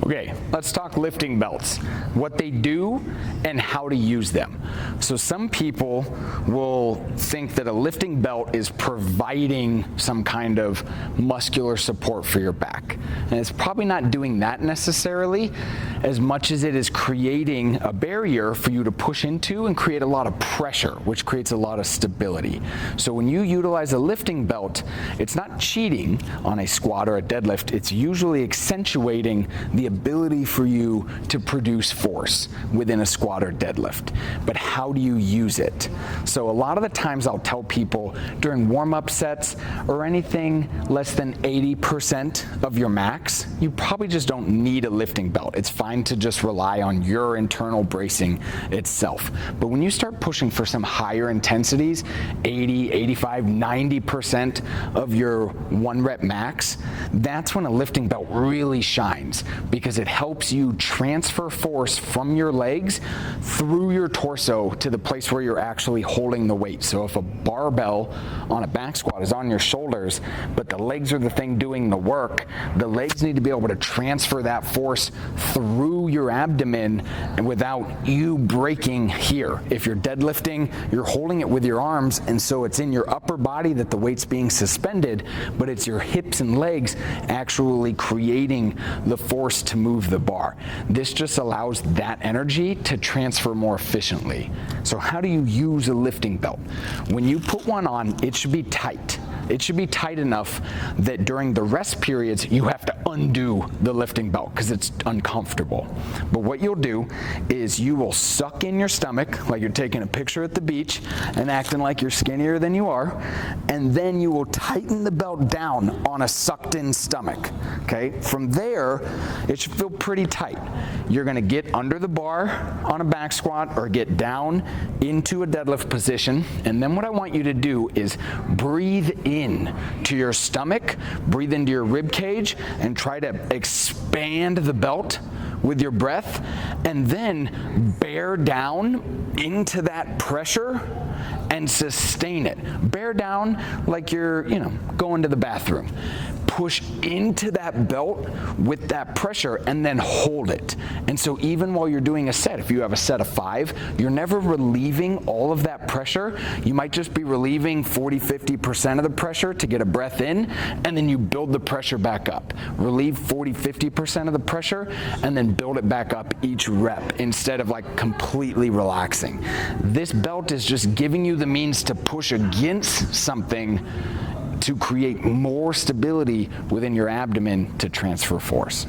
Okay, let's talk lifting belts, what they do and how to use them. So some people will think that a lifting belt is providing some kind of muscular support for your back. And it's probably not doing that necessarily as much as it is creating a barrier for you to push into and create a lot of pressure, which creates a lot of stability. So when you utilize a lifting belt, it's not cheating on a squat or a deadlift, it's usually accentuating the ability for you to produce force within a squat or deadlift. But how do you use it? So a lot of the times I'll tell people during warm-up sets or anything less than 80% of your max, you probably just don't need a lifting belt. It's fine to just rely on your internal bracing itself. But when you start pushing for some higher intensities, 80, 85, 90% of your 1 rep max, that's when a lifting belt really shines, because it helps you transfer force from your legs through your torso to the place where you're actually holding the weight. So if a barbell on a back squat is on your shoulders, but the legs are the thing doing the work, the legs need to be able to transfer that force through your abdomen and without you breaking here. If you're deadlifting, you're holding it with your arms, and so it's in your upper body that the weight's being suspended, but it's your hips and legs actually creating the force to move the bar. This just allows that energy to transfer more efficiently. So how do you use a lifting belt? When you put one on, it should be tight. It should be tight enough that during the rest periods, you have to undo the lifting belt because it's uncomfortable. But what you'll do is you will suck in your stomach like you're taking a picture at the beach and acting like you're skinnier than you are, and then you will tighten the belt down on a sucked in stomach, okay? From there, it should feel pretty tight. You're gonna get under the bar on a back squat or get down into a deadlift position, and then what I want you to do is breathe in to your stomach, breathe into your rib cage, and try to expand the belt with your breath, and then bear down into that pressure and sustain it. Bear down like you're, going to the bathroom. Push into that belt with that pressure and then hold it. And so even while you're doing a set, if you have a set of 5, you're never relieving all of that pressure. You might just be relieving 40, 50% of the pressure to get a breath in, and then you build the pressure back up. Relieve 40, 50% of the pressure, and then build it back up each rep instead of like completely relaxing. This belt is just giving you the means to push against something to create more stability within your abdomen to transfer force.